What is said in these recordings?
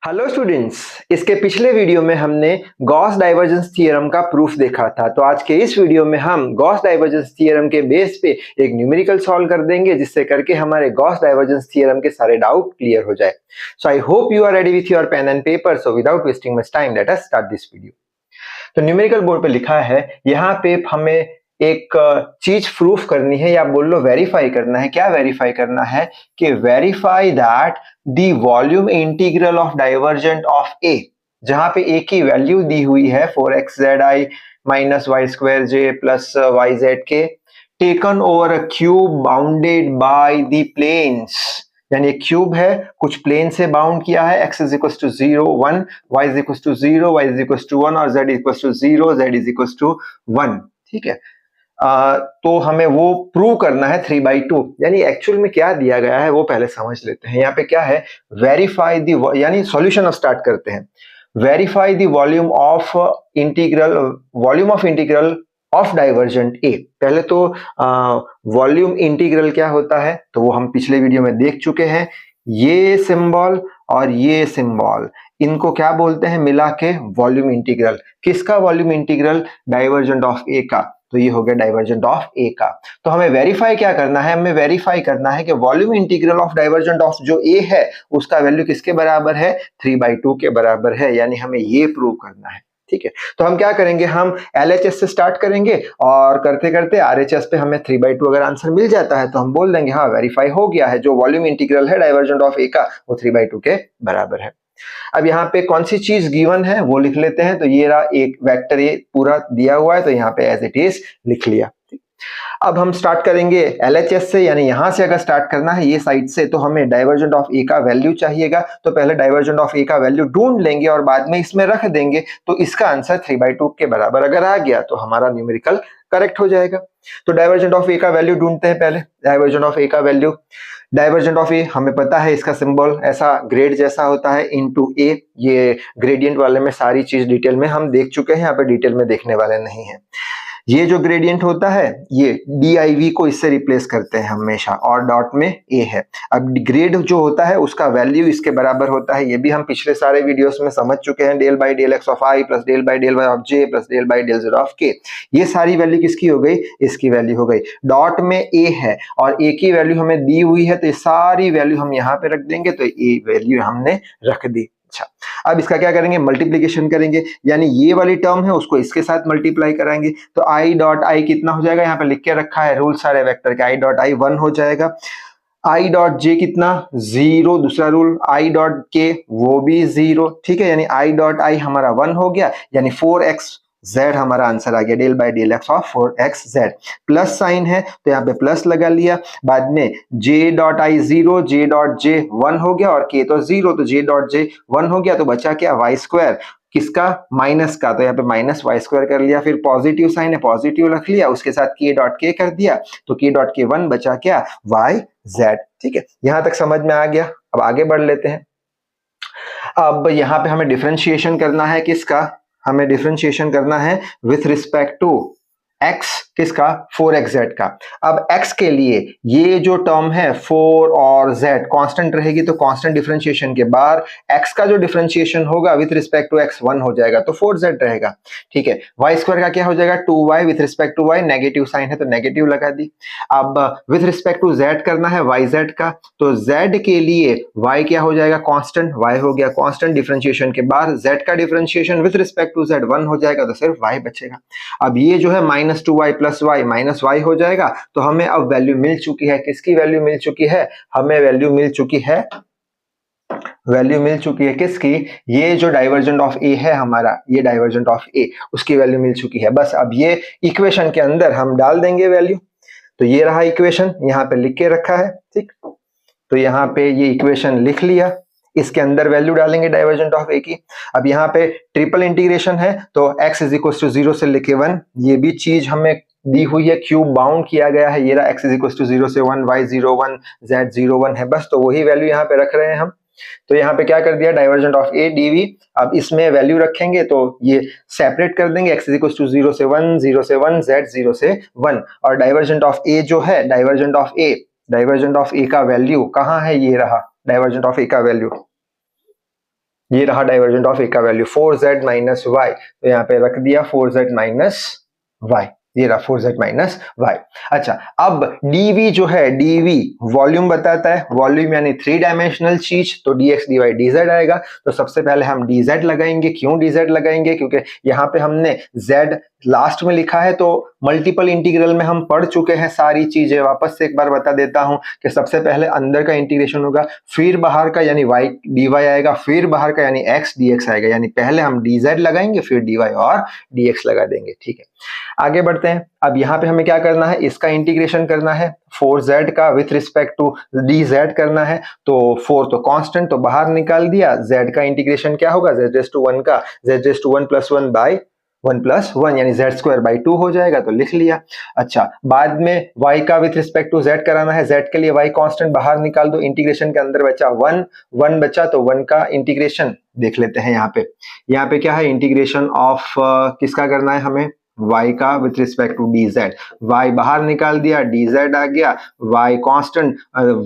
Hello students. इसके पिछले video में हमने गॉस डाइवर्जेंस थ्योरम का प्रूफ देखा था। तो आज के इस वीडियो में हम गॉस डाइवर्जेंस थ्योरम के बेस पे एक न्यूमेरिकल सॉल्व कर देंगे, जिससे करके हमारे गॉस डाइवर्जेंस थ्योरम के सारे डाउट क्लियर हो जाए। So I hope you are ready with your pen and paper. So without wasting much time let us start this video. तो न्यूमेरिकल बोर्ड पे लिखा है, यहाँ पे हमें एक चीज प्रूफ करनी है या बोल लो वेरीफाई करना है। क्या वेरीफाई करना है कि verify that the volume integral of divergent of A, जहां पे ए की वैल्यू दी हुई है 4xzi minus Y square J plus Y Z K, taken over a cube bounded by the planes. यानी एक क्यूब है, कुछ प्लेन से बाउंड किया है, x is equal to 0 1, y is equal to 0, y is equal to 1 और z is equal to 0, z is equal to 1। ठीक है। तो हमें वो प्रूव करना है 3/2। यानी एक्चुअल में क्या दिया गया है वो पहले समझ लेते हैं। यहाँ पे क्या है, वेरीफाई दी, यानी सॉल्यूशन ऑफ स्टार्ट करते हैं। Verify the volume of integral of divergent A. पहले तो वॉल्यूम इंटीग्रल क्या होता है तो वो हम पिछले वीडियो में देख चुके हैं। ये सिंबल और ये सिंबल, इनको क्या बोलते हैं मिला के वॉल्यूम इंटीग्रल। किसका वॉल्यूम इंटीग्रल? डाइवर्जेंट ऑफ ए का। तो ये हो गया डाइवर्जेंट ऑफ ए का। तो हमें वेरीफाई क्या करना है? हमें वेरीफाई करना है कि volume integral of divergent of जो ए है उसका वैल्यू किसके बराबर है? 3/2 के बराबर है। यानी हमें ये प्रूव करना है। ठीक है। तो हम क्या करेंगे, हम LHS से स्टार्ट करेंगे और करते करते RHS पे हमें 3/2 अगर आंसर मिल जाता है तो हम बोल देंगे हाँ वेरीफाई हो गया है, जो वॉल्यूम इंटीग्रल है डाइवर्जेंट ऑफ ए का वो 3/2 के बराबर है। अब यहाँ पे कौन सी चीज गिवन है वो लिख लेते हैं। तो ये रहा एक वेक्टर, ये पूरा दिया हुआ है तो यहाँ पे एज इट इज लिख लिया। अब हम स्टार्ट करेंगे LHS से, यानी यहां से अगर स्टार्ट करना है ये साइड से तो हमें डाइवर्जेंट ऑफ ए का वैल्यू चाहिएगा। तो पहले डाइवर्जेंट ऑफ ए का वैल्यू ढूंढ लेंगे और बाद में इसमें रख देंगे। तो इसका आंसर 3/2 के बराबर अगर आ गया तो हमारा न्यूमेरिकल करेक्ट हो जाएगा। तो डाइवर्जेंट ऑफ ए का वैल्यू ढूंढते हैं पहले। डाइवर्जेंट ऑफ ए का वैल्यू, डाइवर्जेंट ऑफ ए हमें पता है इसका सिंबल ऐसा ग्रेड जैसा होता है इनटू ए। ये ग्रेडियंट वाले में सारी चीज डिटेल में हम देख चुके हैं, यहाँ पे डिटेल में देखने वाले नहीं है। ये जो ग्रेडियंट होता है ये div को इससे रिप्लेस करते हैं हमेशा और डॉट में a है। अब ग्रेड जो होता है उसका वैल्यू इसके बराबर होता है, ये भी हम पिछले सारे वीडियोस में समझ चुके हैं। Del by del x of i plus del by del y of j plus del by del z of k. ये सारी वैल्यू किसकी हो गई? इसकी वैल्यू हो गई। डॉट में a है और a की वैल्यू हमें दी हुई है तो ये सारी वैल्यू हम यहाँ पे रख देंगे। तो a वैल्यू हमने रख दी। अच्छा, अब इसका क्या करेंगे? मल्टीप्लीकेशन करेंगे, यानी ये वाली टर्म है उसको इसके साथ मल्टीप्लाई कराएंगे। तो आई डॉट आई कितना हो जाएगा? यहाँ पे लिख के रखा है रूल सारे वेक्टर के। आई डॉट आई 1 हो जाएगा। आई डॉट जे कितना? 0। दूसरा रूल आई डॉट के वो भी 0। ठीक है, यानी आई डॉट आई हमारा 1 हो गया, यानी 4x z हमारा आंसर आ गया। Del by del x of 4xz। Plus sign है तो यहाँ पे प्लस लगा लिया। बाद में j dot I 0, j dot j 1 हो गया और k तो 0, तो j डॉट j 1 हो गया। तो बचा क्या? वाई स्क्वायर, किसका? माइनस का। तो यहाँ पे माइनस वाई स्क्वायर कर लिया। फिर पॉजिटिव साइन है, पॉजिटिव रख लिया, उसके साथ k डॉट k कर दिया। तो k डॉट k 1 बचा क्या? Y z. ठीक है, यहां तक समझ में आ गया। अब आगे बढ़ लेते हैं। अब यहाँ पे हमें डिफरेंशिएशन करना है किसका? हमें डिफरेंशिएशन करना है विथ रिस्पेक्ट टू x, किसका? 4xz का। अब x के लिए ये जो टर्म है 4 और z कांस्टेंट रहेगी, तो कांस्टेंट डिफरेंशिएशन के बाद x का जो डिफरेंशिएशन होगा विथ रिस्पेक्ट टू x 1 हो जाएगा, तो 4z रहेगा। ठीक है, y स्क्वायर का क्या हो जाएगा? 2y with respect to y, negative sign है तो नेगेटिव लगा दी। अब विथ रिस्पेक्ट टू z करना है yz का, तो z के लिए y क्या हो जाएगा? कांस्टेंट, y हो गया कांस्टेंट। डिफरेंशिएशन के बाद z का differentiation with respect to z 1 हो जाएगा, तो सिर्फ y बचेगा। अब ये जो है -2y plus y minus y हो जाएगा। तो हमें अब वैल्यू मिल चुकी है, किसकी वैल्यू मिल चुकी है? हमें वैल्यू मिल चुकी है, वैल्यू मिल चुकी है किसकी? ये जो डाइवर्जेंट ऑफ ए है हमारा, ये डाइवर्जेंट ऑफ ए, उसकी वैल्यू मिल चुकी है। बस अब ये इक्वेशन के अंदर हम डाल देंगे वैल्यू। तो ये रहा इक्वेशन, यहाँ पे लिख के रखा है। ठीक, तो यहाँ पे ये इक्वेशन लिख लिया, इसके अंदर वैल्यू डालेंगे डाइवर्जेंट ऑफ ए की। अब यहाँ पे ट्रिपल इंटीग्रेशन है तो x इज इक्वल टू 0 से लेके 1, ये भी चीज हमें दी हुई है, क्यूब बाउंड किया गया है। ये रहा x इज इक्वल टू 0 से 1, y 0 1, z 0 1 है बस। तो वही वैल्यू यहाँ पे रख रहे हैं हम। तो यहाँ पे क्या कर दिया? Divergent of A dv। अब इसमें वैल्यू रखेंगे तो ये सेपरेट कर देंगे, x इज इक्वल टू 0 से 1, 0 से 1, z 0 से 1। और डाइवर्जेंट ऑफ ए जो है, डाइवर्जेंट ऑफ ए का वैल्यू कहाँ है? ये रहा डाइवर्जेंट ऑफ ए का वैल्यू, ये रहा डाइवर्जेंट ऑफ ए का वैल्यू 4z माइनस वाई, तो यहाँ पे रख दिया 4z माइनस वाई, ये रहा 4z माइनस वाई। अच्छा, अब dv जो है, dv वॉल्यूम बताता है, वॉल्यूम यानी 3 डायमेंशनल चीज, तो dx dy dz आएगा। तो सबसे पहले हम dz लगाएंगे। क्यों dz लगाएंगे? क्योंकि यहाँ पे हमने z लास्ट में लिखा है, तो मल्टीपल इंटीग्रल में हम पढ़ चुके हैं सारी चीजें। वापस से एक बार बता देता हूं कि सबसे पहले अंदर का इंटीग्रेशन होगा, फिर बाहर का यानी y dy आएगा, फिर बाहर का यानी x dx आएगा। यानी पहले हम dz लगाएंगे, फिर dy और dx लगा देंगे। ठीक है, आगे बढ़ते हैं। अब यहाँ पे हमें क्या करना है? इसका इंटीग्रेशन करना है, 4z का विथ रिस्पेक्ट टू dz करना है। तो 4 तो कांस्टेंट, तो बाहर निकाल दिया। z का इंटीग्रेशन क्या होगा? z⁻1 का z⁻1 + 1 बाई 1 + 1 यानी z²/2 हो जाएगा, तो लिख लिया। अच्छा, बाद में y का विथ रिस्पेक्ट टू z कराना है। z के लिए y कांस्टेंट बाहर निकाल दो, इंटीग्रेशन के अंदर बचा 1 बचा, तो 1 का इंटीग्रेशन देख लेते हैं। यहाँ पे क्या है? इंटीग्रेशन ऑफ किसका करना है हमें? y का with respect to dz। y बाहर निकाल दिया, dz आ गया, y कांस्टेंट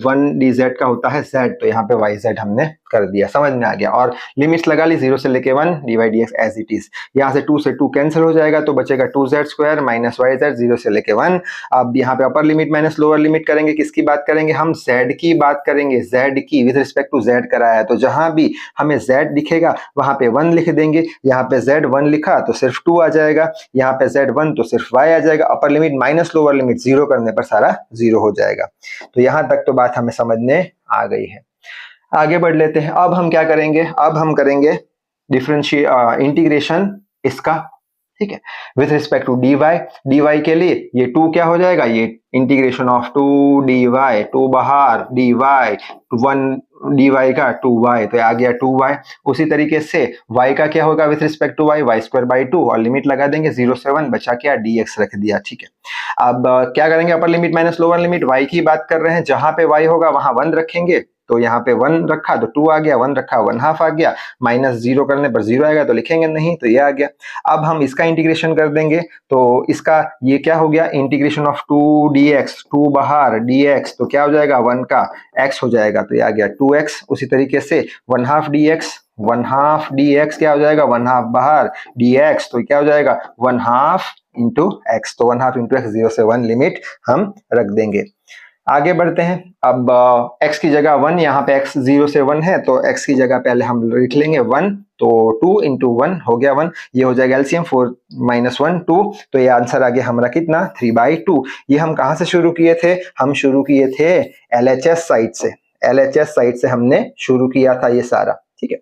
1 dz का होता है z, तो यहाँ पे yz हमने कर दिया। समझ में आ गया? और लिमिट्स लगा ली 0 से लेके 1 dydx एज इट इज। यहाँ से 2 से 2 कैंसिल हो जाएगा, तो बचेगा 2z² माइनस yz 0 से लेके 1। अब यहाँ पे upper limit minus lower limit करेंगे। किसकी बात करेंगे? हम z की बात करेंगे। z की विथ रिस्पेक्ट टू z कराया है, तो जहां भी हमें z दिखेगा वहां पे 1 लिख देंगे। यहाँ पे z 1 लिखा तो सिर्फ 2 आ जाएगा, यहाँ पे z1 तो सिर्फ y आ जाएगा। Upper limit minus lower limit 0 करने पर सारा 0 हो जाएगा। तो यहां तक तो बात हमें समझ में आ गई है। आगे बढ़ लेते हैं। अब हम क्या करेंगे? अब हम करेंगे इंटीग्रेशन इसका। ठीक है, विथ रिस्पेक्ट टू dy के लिए ये 2 क्या हो जाएगा? ये इंटीग्रेशन ऑफ 2 dy, 2 बाहर dy, 1 dy का 2y, तो आ गया 2y। उसी तरीके से y का क्या होगा with respect to y? y²/2, और लिमिट लगा देंगे 0 से 1, बचा क्या? dx रख दिया। ठीक है, अब क्या करेंगे? Upper limit minus lower limit, y की बात कर रहे हैं, जहां पे y होगा वहां 1 रखेंगे। तो यहाँ पे 1 रखा तो 2 आ गया, 1 रखा 1/2 आ गया, माइनस 0 करने पर 0 आएगा, तो लिखेंगे नहीं, तो ये आ गया। अब हम इसका इंटीग्रेशन कर देंगे, तो इसका ये क्या हो गया? इंटीग्रेशन ऑफ 2 dx, 2 बाहर dx, तो क्या हो जाएगा? 1 का x हो जाएगा, तो ये आ गया 2x। उसी तरीके से 1/2 dx, 1/2 dx क्या हो जाएगा? 1/2 बाहर dx, तो क्या हो जाएगा? 1/2 इंटू x, तो 1/2 इंटू x, 0 से 1 लिमिट हम रख देंगे। आगे बढ़ते हैं। अब x की जगह 1, यहाँ पे x 0 से 1 है, तो x की जगह पहले हम लिख लेंगे 1, तो 2 इंटू 1 हो गया 1, ये हो जाएगा एलसीएम 4 - 1 2, तो ये आंसर आ गया हमारा कितना? 3/2। ये हम कहाँ से शुरू किए थे? हम शुरू किए थे LHS साइड से। LHS साइड से हमने शुरू किया था ये सारा। ठीक है,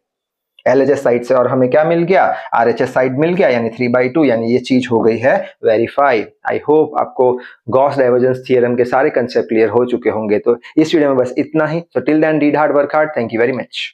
LHS साइड से, और हमें क्या मिल गया? RHS साइड मिल गया, यानी 3/2, यानी ये चीज हो गई है वेरीफाई। आई होप आपको गॉस डाइवर्जेंस थ्योरम के सारे कंसेप्ट क्लियर हो चुके होंगे। तो इस वीडियो में बस इतना ही। So till then read hard, work hard. Thank you very much.